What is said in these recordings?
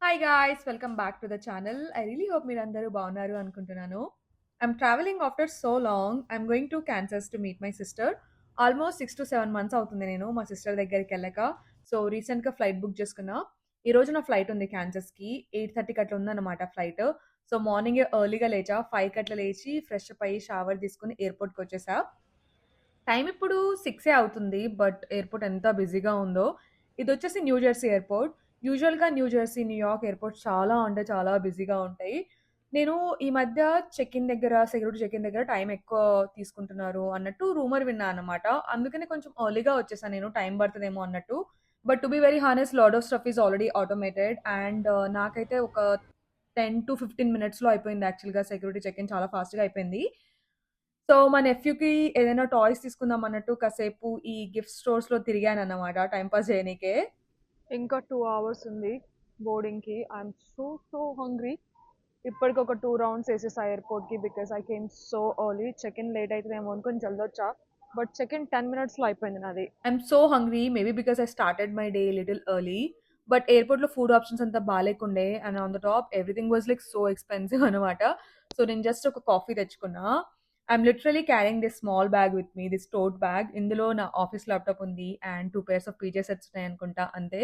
Hi guys! Welcome back to the channel. I really hope మీరందరూ బాగున్నారు అనుకుంటున్నాను. I'm travelling after so long. I'm going to Kansas to meet my sister. Almost 6-7 months అవుతుంది నేను మా sister దగ్గరికెళ్ళక. So, రీసెంట్‌గా flight book చేసుకున్నా. ఈరోజు నా ఫ్లైట్ ఉంది కాన్సాస్‌కి. 8:30కి అట్లా ఉందన్నమాట ఫ్లైట్. సో, మార్నింగే ఎర్లీగా లేచా. 5కి అట్లా లేచి ఫ్రెష్ అప్ అయ్యి షవర్ తీసుకొని ఎయిర్‌పోర్ట్‌కొచ్చేసా. టైమ్ ఇప్పుడు 6 అవుతుంది. బట్ ఎయిర్‌పోర్ట్ ఎంత బిజీగా ఉందో. ఇదొచ్చేసి న్యూ జెర్సీ ఎయిర్‌పోర్ట్. యూజువల్‌గా న్యూ జెర్సీ, న్యూయార్క్ ఎయిర్‌పోర్ట్స్ చాలా అంటే చాలా బిజీగా ఉంటాయి. నేను ఈ మధ్య సెక్యూరిటీ చెక్ ఇన్ దగ్గర టైమ్ ఎక్కువ తీసుకుంటున్నారు అన్నట్టు రూమర్ విన్నా అన్నమాట. అందుకనే కొంచెం ఎర్లీగా వచ్చేసా నేను టైమ్ పడతదేమో అన్నట్టు. But to be very honest lot of stuff is already automated and నాకైతే ఒక 10-15 మినిట్స్‌లో అయిపోయింది యాక్చువల్‌గా సెక్యూరిటీ చెక్ ఇన్ చాలా ఫాస్ట్‌గా అయిపోయింది. సో, మా నెఫ్యూకి ఏదైనా టాయ్స్ తీసుకుందాం అన్నట్టు కాసేపు ఈ గిఫ్ట్ స్టోర్స్‌లో తిరిగానన్నమాట టైమ్ పాస్ చేయనీకే. ఇంకా 2 అవర్స్ ఉంది బోర్డింగ్‌కి. I'm so hungry. ఇప్పటికి ఒక 2 రౌండ్స్ ఏసేసా ఎయిర్‌పోర్ట్‌కి because I came so early. Check in late అయితదేమో అనుకోని జల్దొచ్చా. బట్ చెక్ ఇన్ 10 మినిట్స్‌లో అయిపోయింది నాది. I'm so hungry maybe because I started my day little early. But ఎయిర్‌పోర్ట్‌లో ఫుడ్ ఆప్షన్స్ అంతా బాలేకుండే and on the top everything was like so expensive అనమాట. So, నేను జస్ట్ ఒక కాఫీ తెచ్చుకున్నా. I'm literally carrying this small bag with me. This tote bag. ఇందులో నా office laptop ఉంది and 2 pairs of PJ sets ఉన్నాయనుకుంటా అంతే.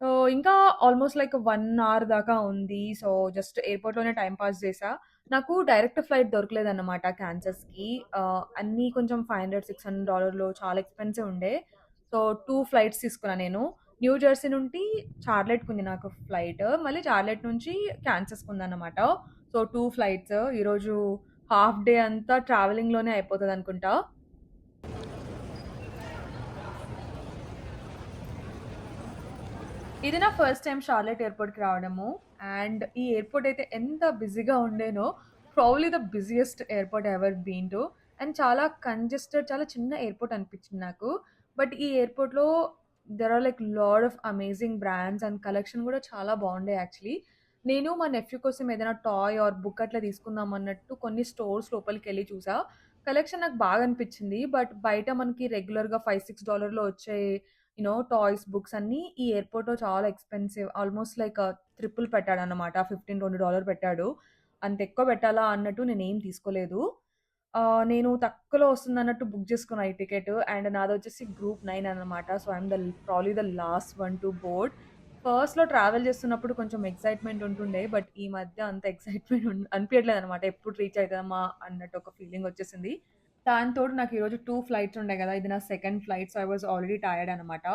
సో, ఇంకా ఆల్మోస్ట్ లైక్ 1 అవర్ దాకా ఉంది. సో, జస్ట్ ఎయిర్‌పోర్ట్‌లోనే టైమ్ పాస్ చేశా. నాకు డైరెక్ట్ ఫ్లైట్ దొరకలేదన్నమాట కాన్సాస్‌కి. అన్నీ కొంచెం $500, $600 చాలా ఎక్స్‌పెన్సివ్ ఉండే. సో, 2 ఫ్లైట్స్ తీసుకున్నా నేను. న్యూ జెర్సీ నుండి చార్లెట్‌కుంది నాకు ఫ్లైట్. మళ్ళీ చార్లెట్ నుంచి కాన్సాస్‌కుందన్నమాట. So, 2 flights. ఈరోజు హాఫ్ డే అంతా ట్రావెలింగ్‌లోనే అయిపోతదనుకుంటా. ఇది నా ఫస్ట్ టైమ్ షార్లెట్ ఎయిర్‌పోర్ట్‌కి రావడము. అండ్ ఈ ఎయిర్‌పోర్ట్ అయితే ఎంత బిజీగా ఉండేనో, probably the busiest airport I ever been to. And చాలా కంజెస్టెడ్ చాలా చిన్న ఎయిర్‌పోర్ట్ అనిపించింది నాకు. బట్ ఈ ఎయిర్‌పోర్ట్‌లో there are like lot of amazing brands and collection కూడా చాలా బాగుండే యాక్చువల్లీ. నేను మా నెఫ్యూ కోసం ఏదైనా టాయ్ ఆర్ బుక్ అట్లా తీసుకుందాం అన్నట్టు కొన్ని స్టోర్స్ లోపలికెళ్ళి చూసా. కలెక్షన్ నాకు బాగా అనిపించింది. బట్ బయట మనకి రెగ్యులర్‌గా $5-6లో వచ్చే టాయ్స్, బుక్స్ అన్నీ ఈ ఎయిర్‌పోర్ట్‌లో చాలా ఎక్స్‌పెన్సివ్. ఆల్‌మోస్ట్ లైక్ ట్రిపుల్ పెట్టాడన్నమాట. $15-20 పెట్టాడు. అంత ఎక్కువ పెట్టాలా అన్నట్టు నేనేం తీసుకోలేదు. నేను తక్కువలో వస్తుందన్నట్టు బుక్ చేసుకున్నా ఈ టికెట్. అండ్ నాదొచ్చేసి గ్రూప్ 9 అన్నమాట. So, I'm probably the last one to board. ఫస్ట్‌లో ట్రావెల్ చేస్తున్నప్పుడు కొంచెం ఎక్సైట్‌మెంట్ ఉంటుండే. బట్ ఈ మధ్య అంత ఎక్సైట్‌మెంట్ అనిపియట్లేదన్నమాట. ఎప్పుడు రీచ్ అయితామా అన్నట్టు ఒక ఫీలింగ్ వచ్చేసింది. దానికి తోడు నాకు ఈరోజు 2 ఫ్లైట్స్ ఉండే గదా! ఇది నా second flight. So, I was already tired అనమాట.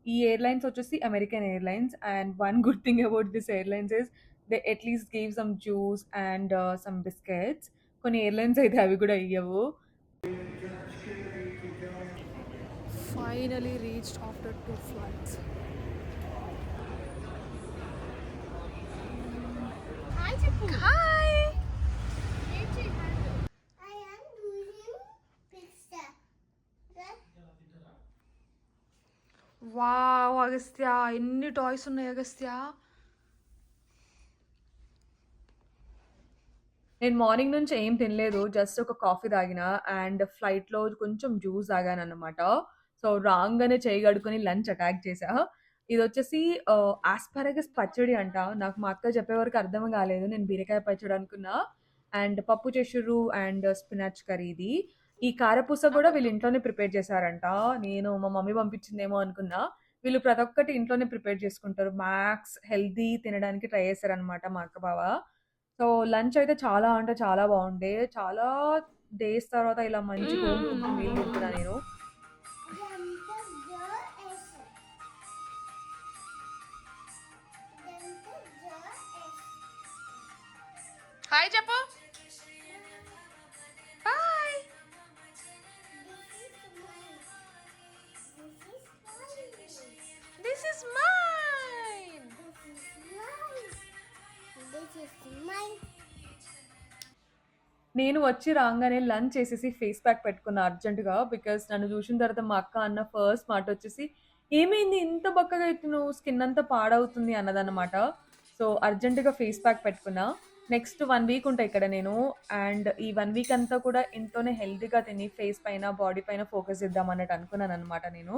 ఈ ఎయిర్‌లైన్స్ వచ్చేసి American Airlines and one good thing about this airlines is they at least give some juice and some biscuits. కొన్ని ఎయిర్‌లైన్స్ అయితే అవి గూడా ఇయ్యవు. Finally reached after 2 flights. Hi, Chipu. Hi! Let's say hello. I am doing pizza. Right? Wow! Agastya ఎన్ని toys ఉన్నాయి అగస్త్య. నేను morning నుంచి ఏం తినలేదు. జస్ట్ ఒక కాఫీ తాగినా అండ్ ఫ్లైట్‌లో కొంచెం జ్యూస్ తాగానన్నమాట. సో, రాంగానే చెయ్యి కడుక్కొని లంచ్ అటాక్ చేశా. ఇదొచ్చేసి ఆస్పారగస్ పచ్చడి అంట. నాకు మా అక్క చెప్పే వరకు అర్థం కాలేదు. నేను బీరకాయ పచ్చడి అనుకున్నా. అండ్ పప్పు చేషిర్రు అండ్ స్పినాచ్ కర్రీ ఇది. ఈ కారపూస గూడా వీళ్ళు ఇంట్లోనే ప్రిపేర్ చేశారంట. నేను మా మమ్మీ పంపించిందేమో అనుకున్నా. వీళ్ళు ప్రతి ఒక్కటి ఇంట్లోనే ప్రిపేర్ చేసుకుంటారు. మ్యాక్స్ హెల్తీ తినడానికి ట్రై చేశారన్నమాట మా అక్క, బావ. సో, లంచ్ అయితే చాలా అంటే చాలా బావుండే. చాలా డేస్ తర్వాత ఇలా మంచి హోమ్ కుక్డ్ మీల్ తింటున్నా నేను. హాయ్ చెప్పు. Hi. This is mine. This is mine. నేను వచ్చి రాంగానే లంచ్ చేసేసి ఫేస్ ప్యాక్ పెట్టుకున్నా అర్జెంట్‌గా. బికాజ్ నన్ను చూసిన తర్వాత మా అక్క అన్న ఫస్ట్ మాటొచ్చేసి, "ఏమైంది ఇంత బక్కగా అయితున్నావు? స్కిన్ అంతా పాడవుతుంది" అన్నదన్నమాట. సో, అర్జెంట్‌గా ఫేస్ ప్యాక్ పెట్టుకున్నా. నెక్స్ట్ 1 వీక్ ఉంటా ఇక్కడ నేను. అండ్ ఈ 1 వీక్ అంతా కూడా ఇంట్లోనే హెల్తీగా తిని ఫేస్ పైన, బాడీ పైన ఫోకస్ చేద్దాం అన్నట్టు అనుకున్నానన్నమాట నేను.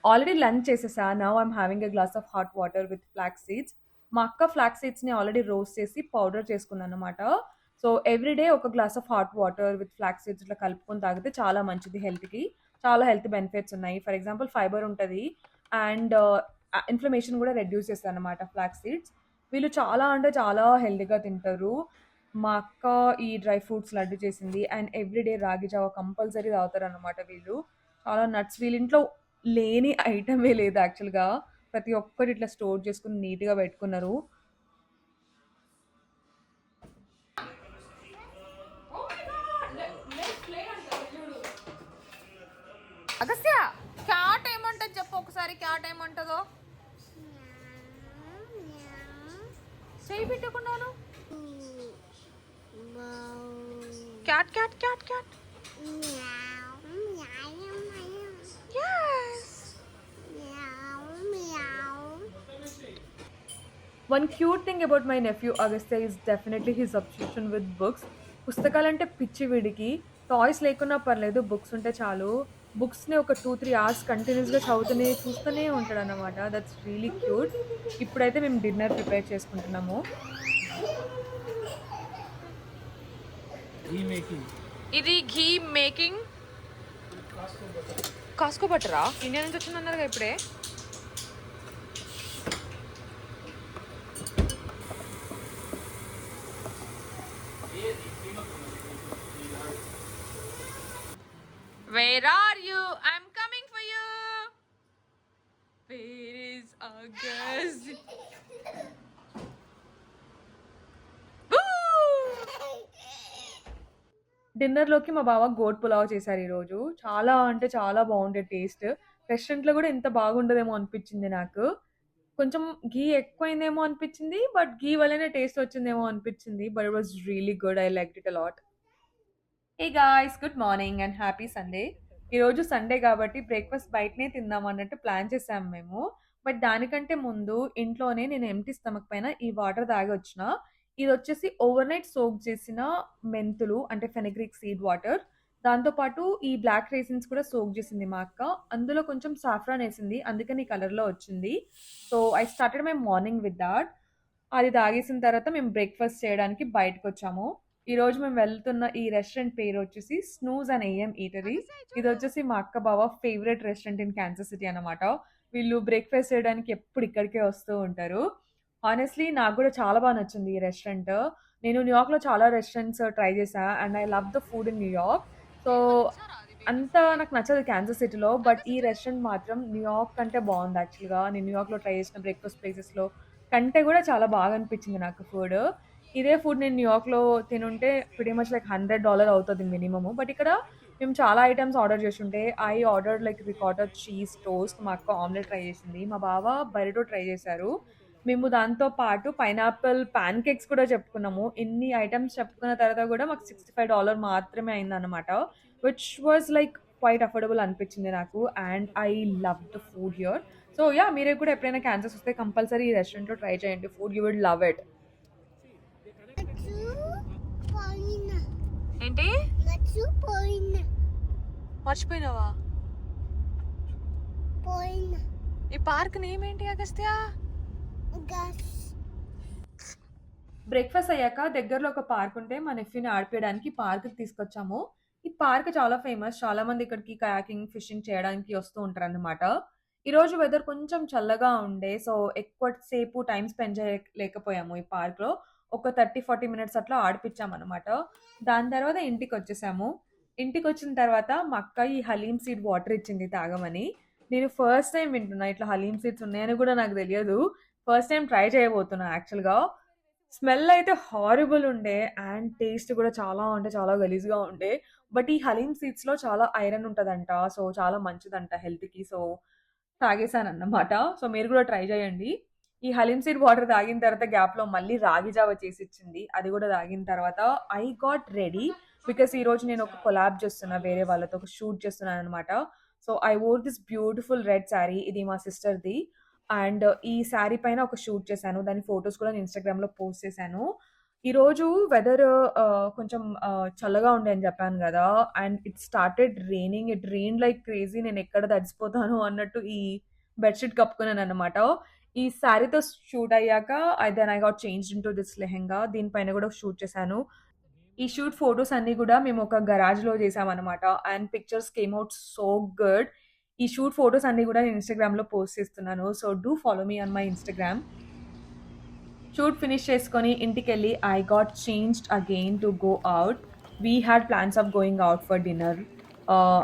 ఆల్రెడీ లంచ్ చేసేసా. Now I'm having a glass of hot water with flax seeds. మా అక్క ఫ్లాక్స్ సీడ్స్‌ని ఆల్రెడీ రోస్ట్ చేసి పౌడర్ చేసుకుందనమాట. సో, ఎవ్రీ డే ఒక glass of hot water with flax seeds ఇట్లా కలుపుకొని తాగితే చాలా మంచిది హెల్త్‌కి. చాలా హెల్త్ బెనిఫిట్స్ ఉన్నాయి. ఫర్ ఎగ్జాంపుల్ ఫైబర్ ఉంటది. అండ్ ఇన్‌ఫ్లమేషన్ గూడా రెడ్యూస్ చేస్తదనమాట ఫ్లాక్స్ సీడ్స్. వీళ్ళు చాలా అంటే చాలా హెల్తీగా తింటారు. మా అక్క ఈ డ్రై ఫ్రూట్స్ లడ్డు చేసింది. అండ్ ఎవ్రీ డే రాగి జావ కంపల్సరీ తాగుతారనమాట వీళ్ళు. చాలా నట్స్ వీళ్ళింట్లో లేని ఐటమే లేదు యాక్చువల్‌గా. ప్రతి ఒక్కటి ఇట్లా స్టోర్ చేసుకొని నీట్‌గా పెట్టుకున్నారు. అగస్త్య క్యాట్ ఏమంటది చెప్పు ఒకసారి, క్యాట్ ఏమంటదో. చేయి పెట్టుకున్నాను. Cat cat cat cat. One cute thing about my nephew Agastya is definitely his obsession with books. పుస్తకాలంటే పిచ్చి వీడికి. టాయ్స్ లేకున్నా పర్లేదు, బుక్స్ ఉంటే చాలు. బుక్స్‌ని ఒక 2, 3 అవర్స్ కంటిన్యూయస్‌గా చూస్తూనే ఉంటాడనమాట. That's really cute. ఇప్పుడైతే మేము డిన్నర్ ప్రిపేర్ చేసుకుంటున్నాము. ఇది ఘీ మేకింగ్. కాస్కో బటరా? ఇండియా నుంచి వచ్చిందన్నారుగా ఇప్పుడే. Where are you? I'm coming for you. Where is August? డిన్నర్‌లోకి మా బావ గోట్ పులావ్ చేశారు ఈరోజు. చాలా అంటే చాలా బాగుండే టేస్ట్. రెస్టారెంట్‌లో కూడా ఇంత బాగుండదేమో అనిపించింది నాకు. కొంచెం ఘీ ఎక్కువైందేమో అనిపించింది. బట్ ఘీ వల్లనే టేస్ట్ వచ్చిందేమో అనిపించింది. But it was really good. I liked it a lot. Hey guys, good morning and happy Sunday. ఈరోజు సండే కాబట్టి బ్రేక్‌ఫాస్ట్ బయటనే తిందాం అన్నట్టు ప్లాన్ చేసాము మేము. బట్ దానికంటే ముందు ఇంట్లోనే నేను ఎంప్టీ స్టమక్ పైన ఈ వాటర్ తాగొచ్చిన. ఇదొచ్చేసి ఓవర్‌నైట్ సోక్ చేసిన మెంతులు అంటే ఫెనుగ్రీక్ సీడ్ వాటర్. దాంతో పాటు ఈ బ్లాక్ రైసిన్స్ కూడా సోక్ చేసింది మా అక్క. అందులో కొంచెం సాఫ్రాన్ ఏసింది. అందుకని ఈ కలర్‌లో వచ్చింది. So, I started my morning with thought. అది తాగేసిన తర్వాత మేము బ్రేక్‌ఫాస్ట్ చేయడానికి బయటకొచ్చాము. ఈరోజు మేము వెళ్తున్న ఈ రెస్టారెంట్ పేరు వచ్చేసి స్నూజ్ అండ్ ఏఎం ఈటరీ. ఇది వచ్చేసి మా అక్క బావ favourite restaurant in Kansas city అనమాట. వీళ్ళు బ్రేక్‌ఫాస్ట్ చేయడానికి ఎప్పుడు ఇక్కడికే వస్తూ ఉంటారు. హానెస్ట్‌లీ నాకు కూడా చాలా బాగా నచ్చింది ఈ రెస్టారెంట్. నేను న్యూయార్క్‌లో చాలా రెస్టారెంట్స్ ట్రై చేశా and I love the food in New York. So, అంత నాకు నచ్చదు కాన్సస్ సిటీలో. బట్ ఈ రెస్టారెంట్ మాత్రం న్యూయార్క్ కంటే బాగుంది యాక్చువల్‌గా. నేను న్యూయార్క్‌లో ట్రై చేసిన బ్రేక్‌ఫాస్ట్ ప్లేసెస్‌లో కంటే కూడా చాలా బాగా అనిపించింది నాకు ఫుడ్. ఇదే ఫుడ్ నేను న్యూయార్క్‌లో తినుంటే ప్రిటీ మచ్ లైక్ $100 అవుతది మినిమమ్. బట్ ఇక్కడ మేము చాలా ఐటెమ్స్ ఆర్డర్ చేసుంటే I ordered like ricotta cheese toast. మా అక్క ఆమ్లెట్ ట్రై చేసింది. మా బావ బర్రిటో ట్రై చేశారు. మేము దాంతో పాటు పైనాపిల్ పాన్ కేక్స్ కూడా చెప్పుకున్నాము. ఇన్ని ఐటెమ్స్ చెప్పుకున్న తర్వాత కూడా మాకు $65 మాత్రమే అయిందనమాట. Which was like quite affordable అనిపించింది నాకు. And I love the food here. So, yeah! మీరు కూడా ఎప్పుడైనా కాన్సస్ వస్తే కంపల్సరీ ఈ రెస్టారెంట్‌లో ట్రై చేయండి food. You would love it. ఏంటి? మర్చిపోయినావా? ఈ పార్క్ నేమ్ ఏంటి అగస్త్య? బ్రేక్‌ఫాస్ట్ అయ్యాక దగ్గరలో ఒక పార్క్ ఉంటే మా నెఫ్యూని ఆడిపియడానికి పార్క్‌కి తీసుకొచ్చాము. ఈ పార్క్ చాలా ఫేమస్. చాలా మంది ఇక్కడికి కయాకింగ్, ఫిషింగ్ చేయడానికి వస్తూ ఉంటారన్నమాట. ఈరోజు వెదర్ కొంచెం చల్లగా ఉండే. సో, ఎక్కువ సేపు టైమ్ స్పెండ్ చేయలేకపోయాము ఈ పార్క్‌లో. ఒక 30, 40 మినిట్స్ అట్లా ఆడిపిచ్చామన్నమాట. దాని తర్వాత ఇంటికొచ్చేసాము. ఇంటికొచ్చిన తర్వాత మా అక్క ఈ హలీమ్ సీడ్ వాటర్ ఇచ్చింది తాగమని. నేను ఫస్ట్ టైమ్ వింటున్నా ఇట్లా హలీమ్ సీడ్స్ ఉన్నాయని కూడా నాకు తెలియదు. ఫస్ట్ టైమ్ ట్రై చేయబోతున్నా యాక్చువల్‌గా. స్మెల్ అయితే హారిబుల్ ఉండే అండ్ టేస్ట్ కూడా చాలా అంటే చాలా గలీజ్‌గా ఉండే. బట్ ఈ హలీమ్ సీడ్స్‌లో చాలా ఐరన్ ఉంటదంట. సో, చాలా మంచిదంట హెల్త్‌కి. సో, తాగేసానన్నమాట. సో, మీరు కూడా ట్రై చేయండి. ఈ హలీమ్ సీడ్ వాటర్ తాగిన తర్వాత గ్యాప్‌లో మళ్ళీ రాగి జావ చేసిచ్చింది. అది కూడా తాగిన తర్వాత ఐ గాట్ రెడీ. బికాజ్ ఈరోజు నేను ఒక కొలాబ్ చేస్తున్నా వేరే వాళ్ళతో. ఒక షూట్ చేస్తున్నానన్నమాట. So, I wore this beautiful red sari. ఇది మా సిస్టర్‌ది. అండ్ ఈ శారీ పైన ఒక షూట్ చేశాను. దాని ఫోటోస్ కూడా నేను ఇన్‌స్టాగ్రామ్‌లో పోస్ట్ చేశాను. ఈరోజు వెదర్ కొంచెం చల్లగా ఉండే అని చెప్పాను గదా! And it started raining. It rained like crazy. నేనెక్కడ తడిసిపోతానో అన్నట్టు ఈ బెడ్ షీట్ కప్పుకున్నానన్నమాట. ఈ శారీతో షూట్ అయ్యాక then I got changed into this lehenga. దీనిపైన కూడా షూట్ చేశాను. ఈ షూట్ ఫోటోస్ అన్నీ గూడా మేము ఒక గరాజ్‌లో చేశామనమాట. And pictures came out so good. ఈ షూట్ ఫోటోస్ అన్నీ గూడా నేను ఇన్‌స్టాగ్రామ్‌లో పోస్ట్ చేస్తున్నాను. So, do follow me on my Instagram. Shoot finish చేసుకొని ఇంటికెళ్ళి I got changed again to go out. We had plans of going out for dinner.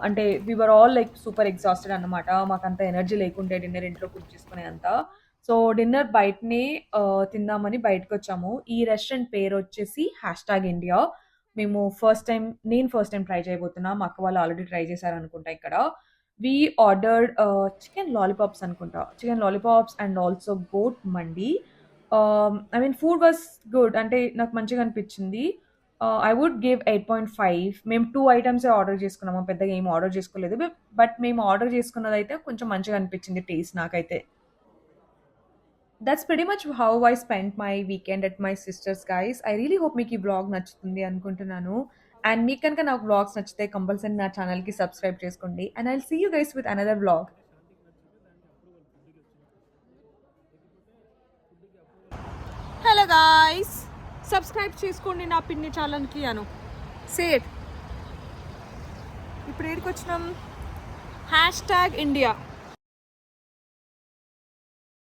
అంటే we were all like super exhausted అన్నమాట. మాకంత energy లేకుండే dinner ఇంట్లో cook చేసుకునే అంత. So, dinner బయటనే తిందామని బయటకొచ్చాము. ఈ రెస్టారెంట్ పేరొచ్చేసి #ఇండియా. నేను ఫస్ట్ టైమ్ ట్రై చేయబోతున్నా. మా అక్క వాళ్ళు ఆల్రెడీ ట్రై చేశారనుకుంటా ఇక్కడ. వి ఆర్డర్డ్ చికెన్ లాలీపాప్స్ అనుకుంటా. Chicken lollipops and also goat mandi. I mean food was good. అంటే నాకు మంచిగా అనిపించింది. I would give 8.5. మేము 2 ఐటెమ్సే ఆర్డర్ చేసుకున్నాము. పెద్దగా ఏమి ఆర్డర్ చేసుకోలేదు. బట్ మేము ఆర్డర్ చేసుకున్నదైతే కొంచెం మంచిగా అనిపించింది టేస్ట్ నాకైతే. That's pretty much how I spent my weekend at my sisters guys. I really hope మీకు ఈ వ్లాగ్ నచ్చుతుంది అనుకుంటున్నాను. అండ్ మీకు కనుక నా వ్లాగ్స్ నచ్చితే కంపల్సరీ నా ఛానల్‌కి సబ్స్క్రైబ్ చేసుకోండి. And I will see you guys with another vlog. Hello guys, subscribe చేసుకోండి నా పిన్ని ఛానల్కి అను సేట్. ఇప్పుడు ఏడికి వచ్చినాం? #ఇండియా.